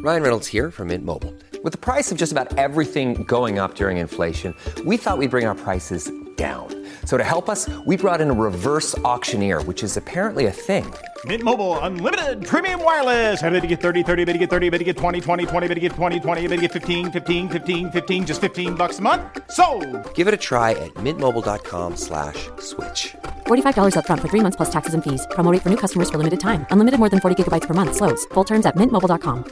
Ryan Reynolds here from Mint Mobile. With the price of just about everything going up during inflation, we thought we'd bring our prices down. So to help us, we brought in a reverse auctioneer, which is apparently a thing. Mint Mobile Unlimited Premium Wireless. How to get 30, 30, bit to get 30, bit to get 20, 20, 20, bit to get 20, 20, bit to get 15, 15, 15, 15, just $15 a month? Sold! Give it a try at mintmobile.com/switch. $45 up front for 3 months plus taxes and fees. Promo rate for new customers for limited time. Unlimited more than 40 gigabytes per month. Slows full terms at mintmobile.com.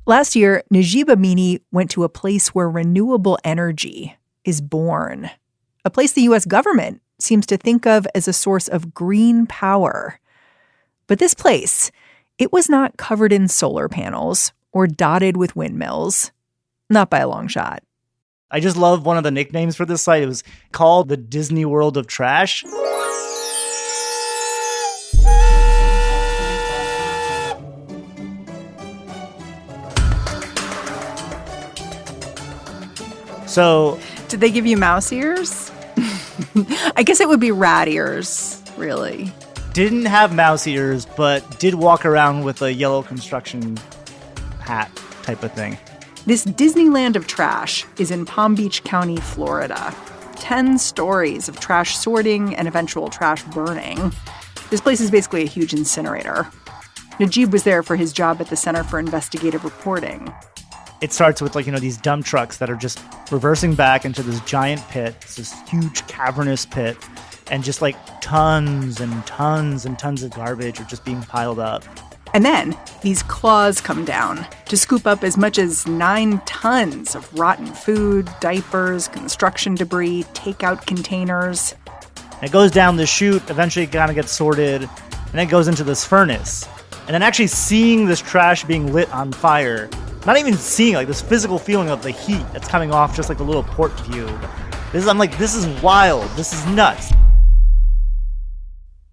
Last year, Najib Aminy went to a place where renewable energy is born. A place the U.S. government seems to think of as a source of green power. But this place, it was not covered in solar panels or dotted with windmills. Not by a long shot. I just love one of the nicknames for this site. It was called the Disney World of Trash. So, did they give you mouse ears? I guess it would be rat ears, really. Didn't have mouse ears, but did walk around with a yellow construction hat type of thing. This Disneyland of trash is in Palm Beach County, Florida. 10 stories of trash sorting and eventual trash burning. This place is basically a huge incinerator. Najib was there for his job at the Center for Investigative Reporting. It starts with, these dump trucks that are just reversing back into this giant pit. It's this huge cavernous pit. And just tons and tons and tons of garbage are just being piled up. And then these claws come down to scoop up as much as 9 tons of rotten food, diapers, construction debris, takeout containers. And it goes down the chute, eventually it kind of gets sorted, and then it goes into this furnace. And then actually seeing this trash being lit on fire, not even seeing this physical feeling of the heat that's coming off just the little port view. This is wild. This is nuts.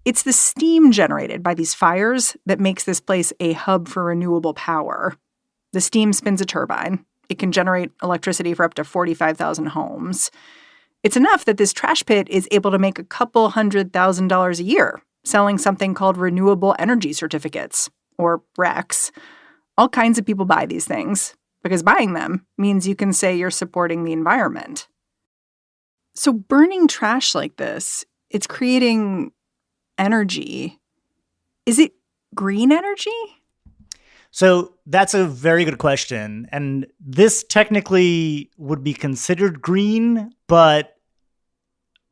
It's the steam generated by these fires that makes this place a hub for renewable power. The steam spins a turbine. It can generate electricity for up to 45,000 homes. It's enough that this trash pit is able to make a couple $100,000 a year selling something called renewable energy certificates, or RECs. All kinds of people buy these things because buying them means you can say you're supporting the environment. So burning trash like this, it's creating energy. Is it green energy? So that's a very good question. And this technically would be considered green, but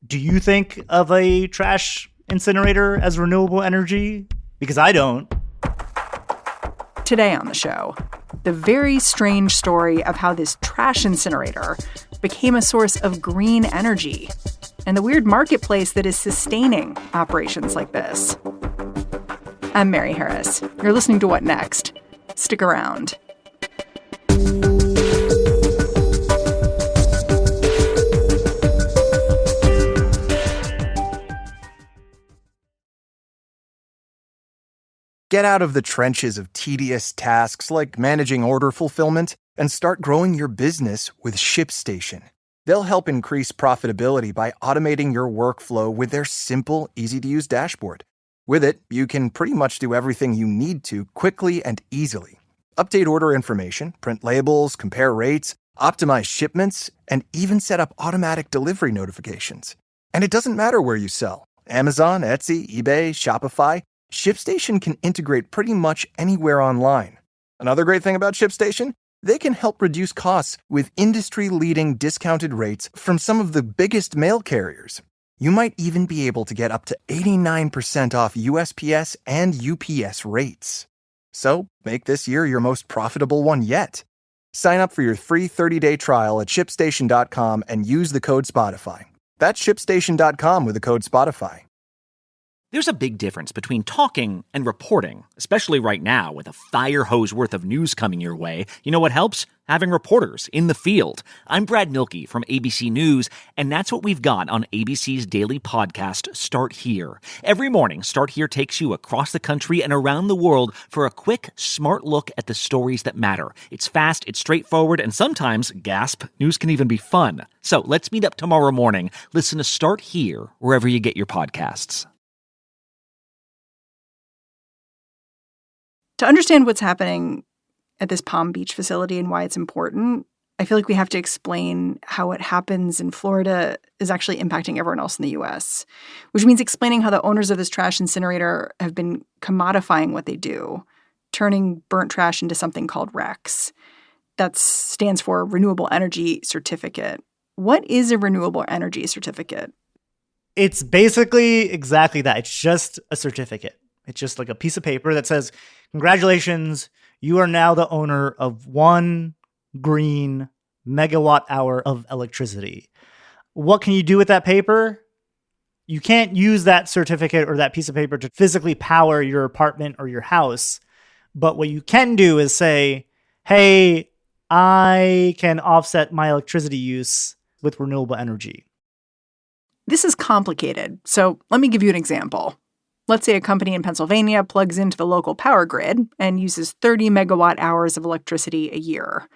do you think of a trash incinerator as renewable energy? Because I don't. Today on the show, the very strange story of how this trash incinerator became a source of green energy and the weird marketplace that is sustaining operations like this. I'm Mary Harris. You're listening to What Next? Stick around. Get out of the trenches of tedious tasks like managing order fulfillment and start growing your business with ShipStation. They'll help increase profitability by automating your workflow with their simple, easy-to-use dashboard. With it, you can pretty much do everything you need to quickly and easily. Update order information, print labels, compare rates, optimize shipments, and even set up automatic delivery notifications. And it doesn't matter where you sell. Amazon, Etsy, eBay, Shopify, ShipStation can integrate pretty much anywhere online. Another great thing about ShipStation? They can help reduce costs with industry-leading discounted rates from some of the biggest mail carriers. You might even be able to get up to 89% off USPS and UPS rates. So, make this year your most profitable one yet. Sign up for your free 30-day trial at ShipStation.com and use the code Spotify. That's ShipStation.com with the code Spotify. There's a big difference between talking and reporting, especially right now with a fire hose worth of news coming your way. You know what helps? Having reporters in the field. I'm Brad Milkey from ABC News, and that's what we've got on ABC's daily podcast, Start Here. Every morning, Start Here takes you across the country and around the world for a quick, smart look at the stories that matter. It's fast, it's straightforward, and sometimes, gasp, news can even be fun. So let's meet up tomorrow morning. Listen to Start Here wherever you get your podcasts. To understand what's happening at this Palm Beach facility and why it's important, I feel like we have to explain how what happens in Florida is actually impacting everyone else in the U.S., which means explaining how the owners of this trash incinerator have been commodifying what they do, turning burnt trash into something called RECs. That stands for Renewable Energy Certificate. What is a renewable energy certificate? It's basically exactly that. It's just a certificate. It's just like a piece of paper that says, congratulations, you are now the owner of 1 green megawatt hour of electricity. What can you do with that paper? You can't use that certificate or that piece of paper to physically power your apartment or your house. But what you can do is say, hey, I can offset my electricity use with renewable energy. This is complicated, so let me give you an example. Let's say a company in Pennsylvania plugs into the local power grid and uses 30 megawatt hours of electricity a year.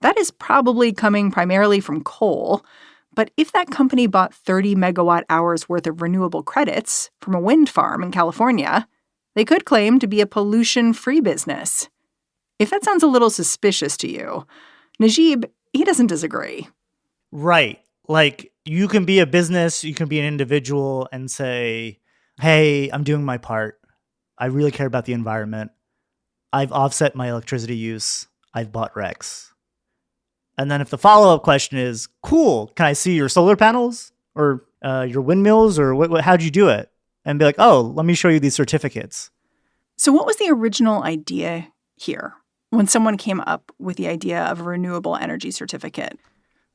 That is probably coming primarily from coal, but if that company bought 30 megawatt hours worth of renewable credits from a wind farm in California, they could claim to be a pollution-free business. If that sounds a little suspicious to you, Najib, he doesn't disagree. Right. Like, you can be a business, you can be an individual and say, hey, I'm doing my part. I really care about the environment. I've offset my electricity use. I've bought RECs. And then if the follow-up question is, cool, can I see your solar panels or your windmills or how'd you do it? And be like, oh, let me show you these certificates. So what was the original idea here when someone came up with the idea of a renewable energy certificate?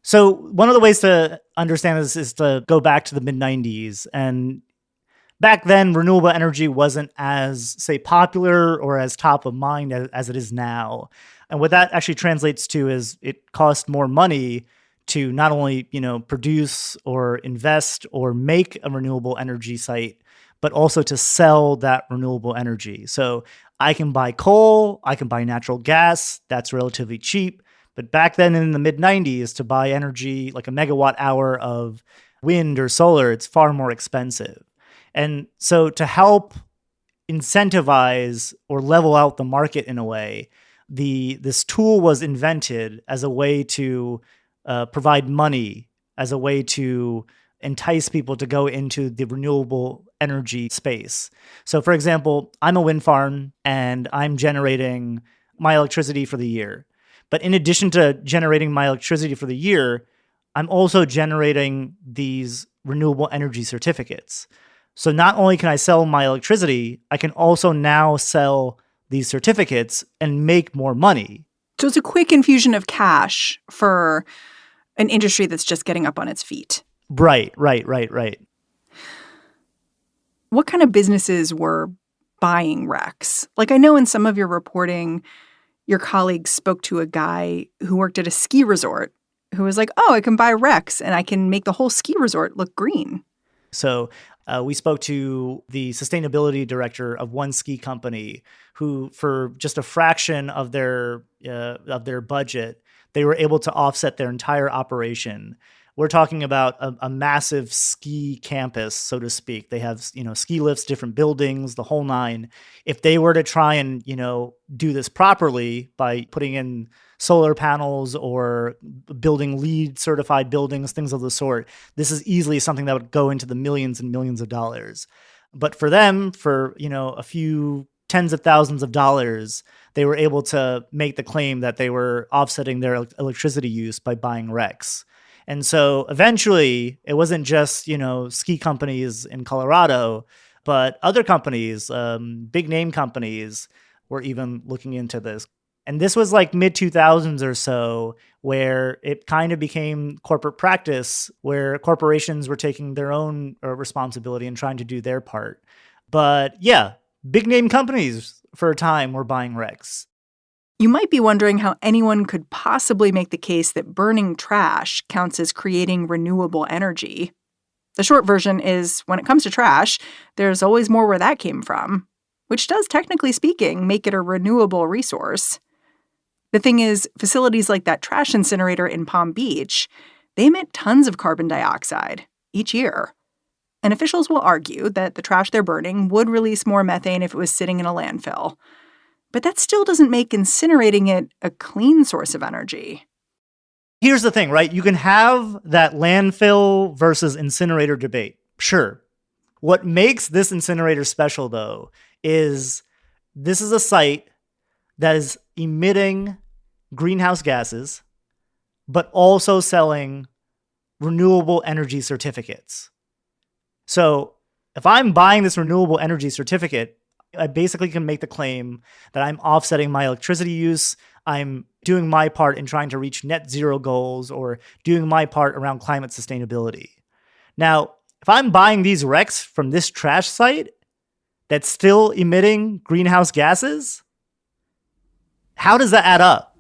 So one of the ways to understand this is to go back to the mid-90s. And back then, renewable energy wasn't as, say, popular or as top of mind as it is now. And what that actually translates to is it costs more money to not only, produce or invest or make a renewable energy site, but also to sell that renewable energy. So I can buy coal, I can buy natural gas, that's relatively cheap. But back then in the mid-90s, to buy energy like a megawatt hour of wind or solar, it's far more expensive. And so to help incentivize or level out the market in a way, this tool was invented as a way to provide money, as a way to entice people to go into the renewable energy space. So for example, I'm a wind farm and I'm generating my electricity for the year. But in addition to generating my electricity for the year, I'm also generating these renewable energy certificates. So not only can I sell my electricity, I can also now sell these certificates and make more money. So it's a quick infusion of cash for an industry that's just getting up on its feet. Right. What kind of businesses were buying RECs? Like, I know in some of your reporting, your colleagues spoke to a guy who worked at a ski resort who was like, oh, I can buy RECs and I can make the whole ski resort look green. So we spoke to the sustainability director of one ski company who, for just a fraction of their budget, they were able to offset their entire operation. We're talking about a massive ski campus, so to speak. They have, ski lifts, different buildings, the whole nine. If they were to try and, do this properly by putting in solar panels or building LEED certified buildings, things of the sort, this is easily something that would go into the millions and millions of dollars. But for them, for, a few tens of thousands of dollars, they were able to make the claim that they were offsetting their electricity use by buying RECs. And so eventually it wasn't just, ski companies in Colorado, but other companies, big name companies were even looking into this. And this was like mid 2000s or so, where it kind of became corporate practice, where corporations were taking their own responsibility and trying to do their part. But yeah, big name companies for a time were buying RECs. You might be wondering how anyone could possibly make the case that burning trash counts as creating renewable energy. The short version is, when it comes to trash, there's always more where that came from, which does, technically speaking, make it a renewable resource. The thing is, facilities like that trash incinerator in Palm Beach, they emit tons of carbon dioxide each year. And officials will argue that the trash they're burning would release more methane if it was sitting in a landfill. But that still doesn't make incinerating it a clean source of energy. Here's the thing, right? You can have that landfill versus incinerator debate. Sure. What makes this incinerator special, though, is this is a site that is emitting greenhouse gases, but also selling renewable energy certificates. So if I'm buying this renewable energy certificate, I basically can make the claim that I'm offsetting my electricity use. I'm doing my part in trying to reach net zero goals or doing my part around climate sustainability. Now, if I'm buying these RECs from this trash site that's still emitting greenhouse gases, how does that add up?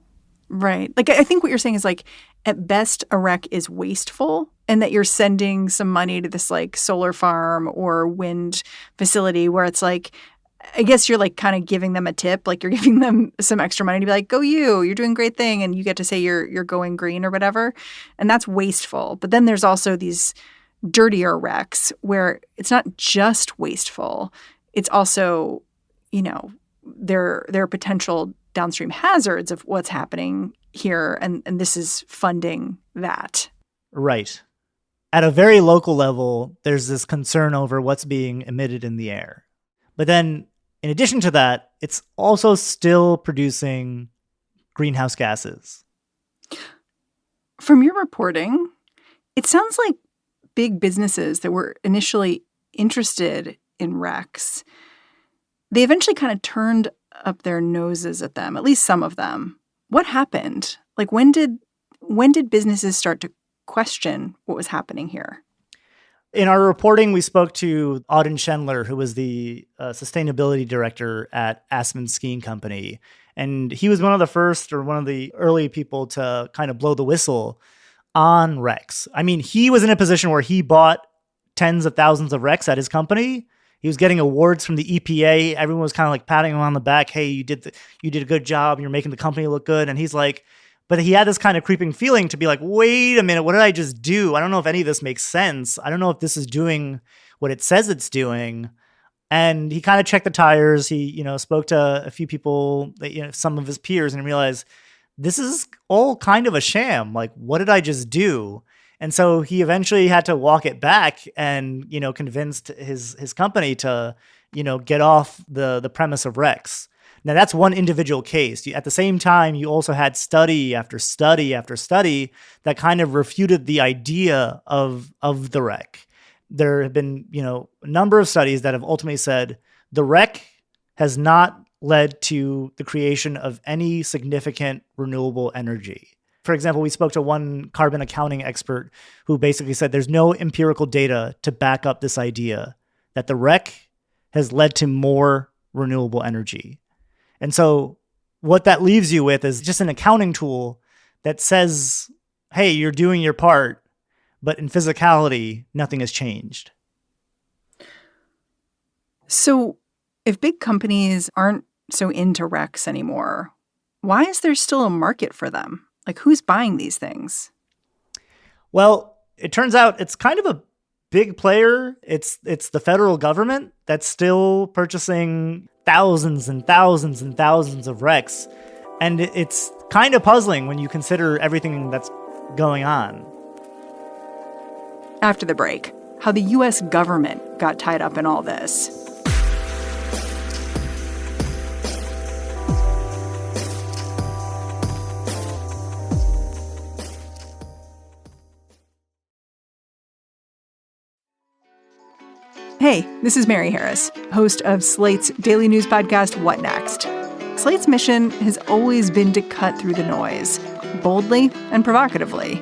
Right. Like, I think what you're saying is, like, at best, a REC is wasteful, and that you're sending some money to this, like, solar farm or wind facility where it's like, I guess you're, like, kind of giving them a tip. Like, you're giving them some extra money to be like, go you, you're doing a great thing, and you get to say you're going green or whatever. And that's wasteful. But then there's also these dirtier RECs where it's not just wasteful. It's also, you know, there are potential downstream hazards of what's happening here, and this is funding that. Right. At a very local level, there's this concern over what's being emitted in the air. But then, in addition to that, it's also still producing greenhouse gases. From your reporting, it sounds like big businesses that were initially interested in RECs, they eventually kind of turned up their noses at them, at least some of them. What happened? Like, when did businesses start to question what was happening here? In our reporting, we spoke to Auden Schendler, who was the sustainability director at Aspen Skiing Company. And he was one of the first, or one of the early people to kind of blow the whistle on RECs. I mean, he was in a position where he bought tens of thousands of RECs at his company. He was getting awards from the EPA. Everyone was kind of like patting him on the back. Hey, you did a good job. You're making the company look good. And he's like, but he had this kind of creeping feeling to be like, wait a minute, what did I just do? I don't know if any of this makes sense. I don't know if this is doing what it says it's doing. And he kind of checked the tires. He, you know, spoke to a few people, you know, some of his peers, and realized this is all kind of a sham. Like, what did I just do? And so he eventually had to walk it back and, you know, convinced his company to, you know, get off the premise of RECs. Now, that's one individual case. At the same time, you also had study after study after study that kind of refuted the idea of the REC. There have been, you know, a number of studies that have ultimately said the REC has not led to the creation of any significant renewable energy. For example, we spoke to one carbon accounting expert who basically said there's no empirical data to back up this idea that the REC has led to more renewable energy. And so what that leaves you with is just an accounting tool that says, hey, you're doing your part, but in physicality, nothing has changed. So if big companies aren't so into RECs anymore, why is there still a market for them? Like, who's buying these things? Well, it turns out it's kind of a big player. It's the federal government that's still purchasing thousands and thousands and thousands of RECs. And it's kind of puzzling when you consider everything that's going on. After the break, how the U.S. government got tied up in all this. Hey, this is Mary Harris, host of Slate's daily news podcast, What Next? Slate's mission has always been to cut through the noise, boldly and provocatively.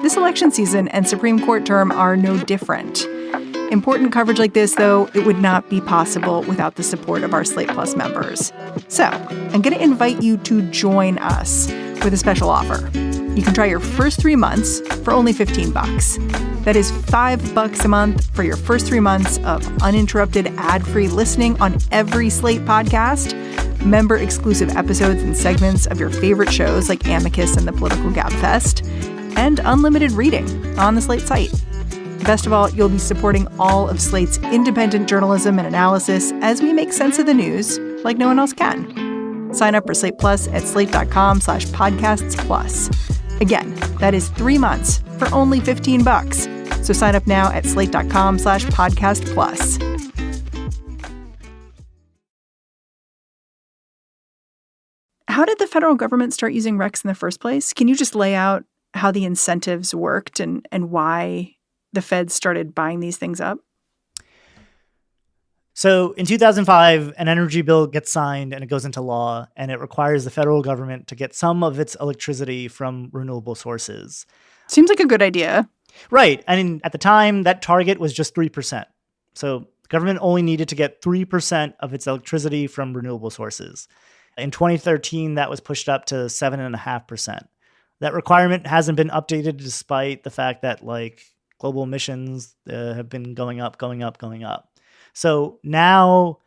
This election season and Supreme Court term are no different. Important coverage like this, though, it would not be possible without the support of our Slate Plus members. So, I'm going to invite you to join us with a special offer. You can try your first 3 months for only $15. That is $5 a month for your first 3 months of uninterrupted ad-free listening on every Slate podcast, member-exclusive episodes and segments of your favorite shows like Amicus and the Political Gabfest, and unlimited reading on the Slate site. Best of all, you'll be supporting all of Slate's independent journalism and analysis as we make sense of the news like no one else can. Sign up for Slate Plus at slate.com/podcasts plus. Again, that is 3 months for only $15. So sign up now at slate.com/podcast plus. How did the federal government start using RECs in the first place? Can you just lay out how the incentives worked and why the feds started buying these things up? So in 2005, an energy bill gets signed and it goes into law, and it requires the federal government to get some of its electricity from renewable sources. Seems like a good idea. Right. I mean, at the time, that target was just 3%. So the government only needed to get 3% of its electricity from renewable sources. In 2013, that was pushed up to 7.5%. That requirement hasn't been updated despite the fact that global emissions have been going up. So now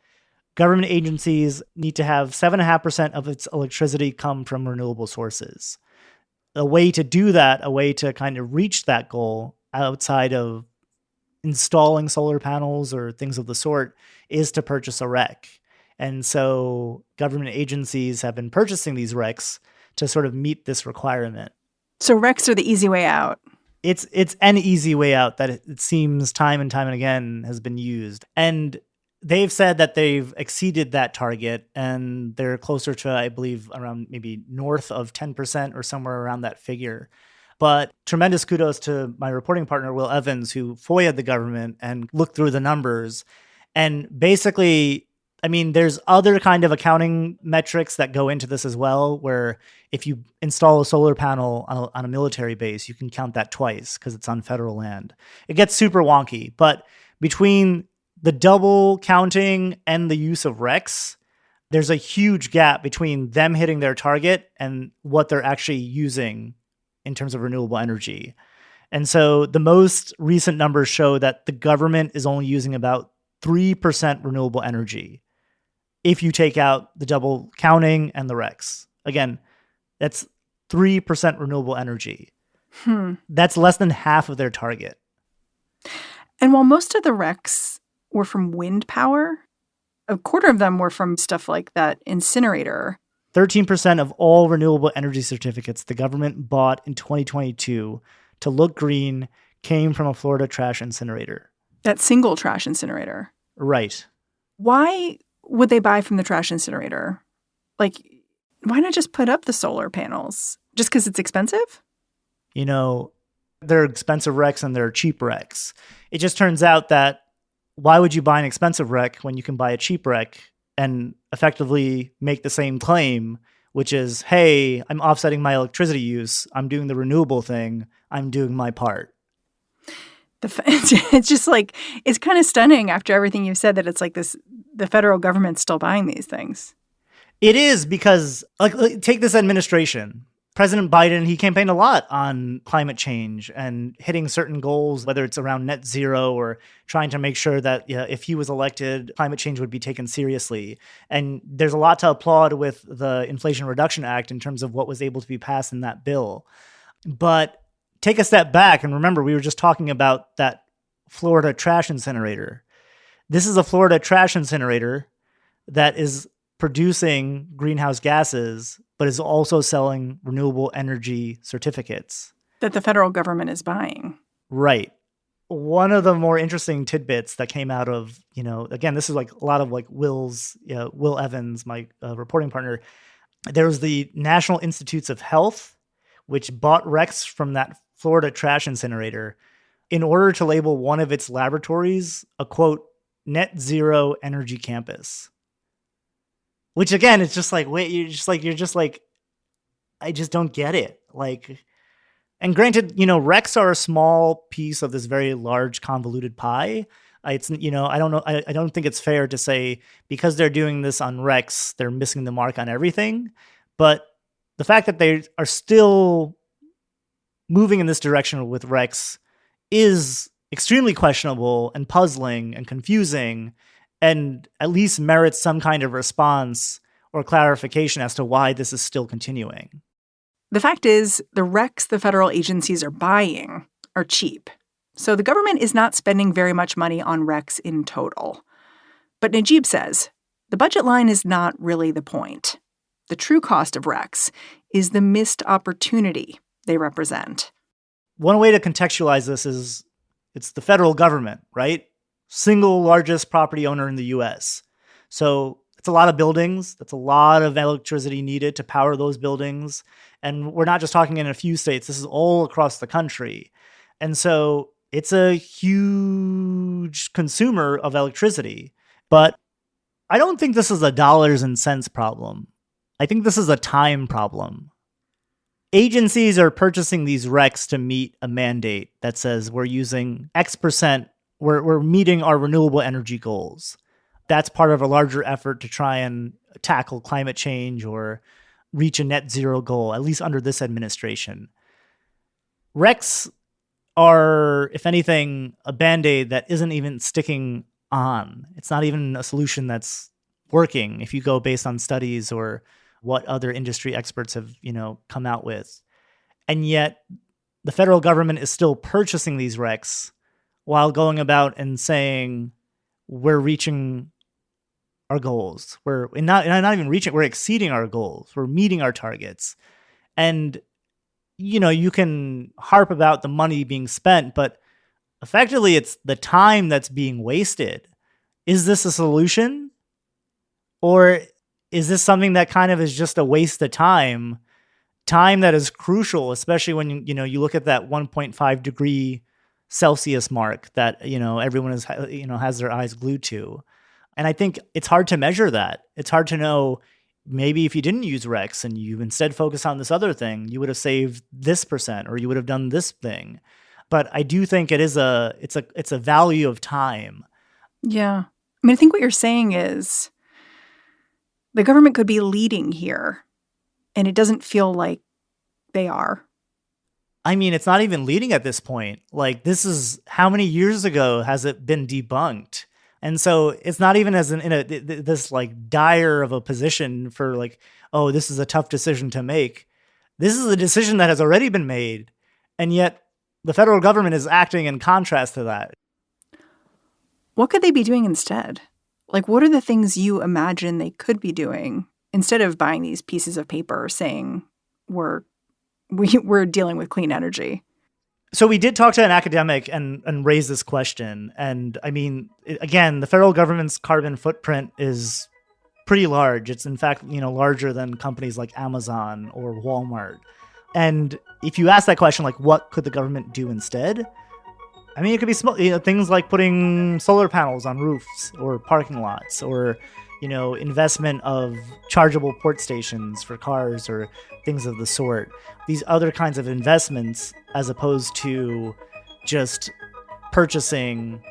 government agencies need to have 7.5% of its electricity come from renewable sources. A way to do that, a way to kind of reach that goal outside of installing solar panels or things of the sort, is to purchase a REC. And so government agencies have been purchasing these RECs to sort of meet this requirement. So RECs are the easy way out. It's an easy way out that it seems time and again has been used. And they've said that they've exceeded that target, and they're closer to, I believe, around maybe north of 10% or somewhere around that figure. But tremendous kudos to my reporting partner, Will Evans, who FOIA'd the government and looked through the numbers. And basically, I mean, there's other kind of accounting metrics that go into this as well, where if you install a solar panel on a military base, you can count that twice because it's on federal land. It gets super wonky, but between the double counting and the use of RECs, there's a huge gap between them hitting their target and what they're actually using in terms of renewable energy. And so the most recent numbers show that the government is only using about 3% renewable energy if you take out the double counting and the RECs. Again, that's 3% renewable energy. That's less than half of their target. And while most of the RECs were from wind power, a quarter of them were from stuff like that incinerator. 13% of all renewable energy certificates the government bought in 2022 to look green came from a Florida trash incinerator. That single trash incinerator. Right. Why would they buy from the trash incinerator? Why not just put up the solar panels? Just because it's expensive? You know, there are expensive RECs and there are cheap RECs. It just turns out that why would you buy an expensive REC when you can buy a cheap REC and effectively make the same claim, which is, hey, I'm offsetting my electricity use. I'm doing the renewable thing. I'm doing my part. It's just it's kind of stunning after everything you've said that it's the federal government's still buying these things. It is because, take this administration. President Biden, he campaigned a lot on climate change and hitting certain goals, whether it's around net zero or trying to make sure that if he was elected, climate change would be taken seriously. And there's a lot to applaud with the Inflation Reduction Act in terms of what was able to be passed in that bill. But take a step back and remember, we were just talking about that Florida trash incinerator. This is a Florida trash incinerator that is producing greenhouse gases, but is also selling renewable energy certificates. That the federal government is buying. Right. One of the more interesting tidbits that came out of, again, this is a lot of Will Evans, my reporting partner. There was the National Institutes of Health, which bought RECs from that Florida trash incinerator in order to label one of its laboratories a, quote, net zero energy campus. Which again, it's just I just don't get it. And granted, RECs are a small piece of this very large convoluted pie. It's, I don't know. I don't think it's fair to say because they're doing this on RECs, they're missing the mark on everything. But the fact that they are still moving in this direction with RECs is extremely questionable and puzzling and confusing, and at least merits some kind of response or clarification as to why this is still continuing. The fact is, the RECs the federal agencies are buying are cheap. So the government is not spending very much money on RECs in total. But Najib says the budget line is not really the point. The true cost of RECs is the missed opportunity they represent. One way to contextualize this is it's the federal government, right? Single largest property owner in the U.S. So it's a lot of buildings. That's a lot of electricity needed to power those buildings. And we're not just talking in a few states. This is all across the country. And so it's a huge consumer of electricity. But I don't think this is a dollars and cents problem. I think this is a time problem. Agencies are purchasing these RECs to meet a mandate that says we're using X%, we're meeting our renewable energy goals. That's part of a larger effort to try and tackle climate change or reach a net zero goal, at least under this administration. RECs are, if anything, a Band-Aid that isn't even sticking on. It's not even a solution that's working if you go based on studies or what other industry experts have, come out with. And yet the federal government is still purchasing these RECs while going about and saying we're reaching our goals. We're not even reaching, we're exceeding our goals. We're meeting our targets. And, you can harp about the money being spent, but effectively it's the time that's being wasted. Is this a solution? Or is this something that kind of is just a waste of time that is crucial, especially when, you look at that 1.5 degree Celsius mark that, everyone is, has their eyes glued to. And I think it's hard to measure that. It's hard to know, maybe if you didn't use RECs and you instead focus on this other thing, you would have saved this percent or you would have done this thing. But I do think it's a value of time. Yeah. I think what you're saying is the government could be leading here, and it doesn't feel like they are. It's not even leading at this point. Like, this is how many years ago has it been debunked? And so it's not even as this like dire of a position for like, oh, this is a tough decision to make. This is a decision that has already been made. And yet the federal government is acting in contrast to that. What could they be doing instead? Like, what are the things you imagine they could be doing instead of buying these pieces of paper saying we're dealing with clean energy? So we did talk to an academic and raise this question. And again, the federal government's carbon footprint is pretty large. It's in fact, larger than companies like Amazon or Walmart. And if you ask that question, like, what could the government do instead? It could be small, things like putting solar panels on roofs or parking lots, or, investment of chargeable port stations for cars or things of the sort. These other kinds of investments, as opposed to just purchasing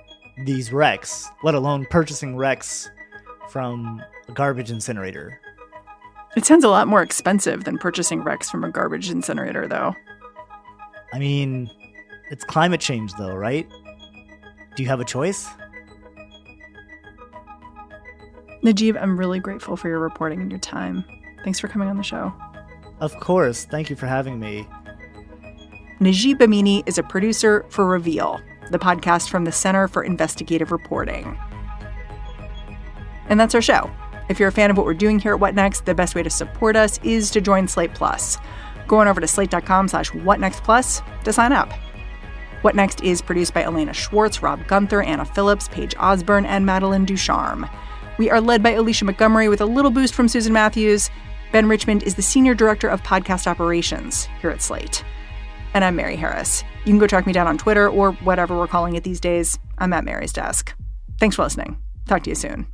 these RECs, let alone purchasing RECs from a garbage incinerator. It sounds a lot more expensive than purchasing RECs from a garbage incinerator, though. It's climate change, though, right? Do you have a choice? Najib, I'm really grateful for your reporting and your time. Thanks for coming on the show. Of course. Thank you for having me. Najib Aminy is a producer for Reveal, the podcast from the Center for Investigative Reporting. And that's our show. If you're a fan of what we're doing here at What Next, the best way to support us is to join Slate Plus. Go on over to slate.com/whatnextplus to sign up. What Next is produced by Elena Schwartz, Rob Gunther, Anna Phillips, Paige Osborne, and Madeline Ducharme. We are led by Alicia Montgomery with a little boost from Susan Matthews. Ben Richmond is the Senior Director of Podcast Operations here at Slate. And I'm Mary Harris. You can go track me down on Twitter or whatever we're calling it these days. I'm at Mary's desk. Thanks for listening. Talk to you soon.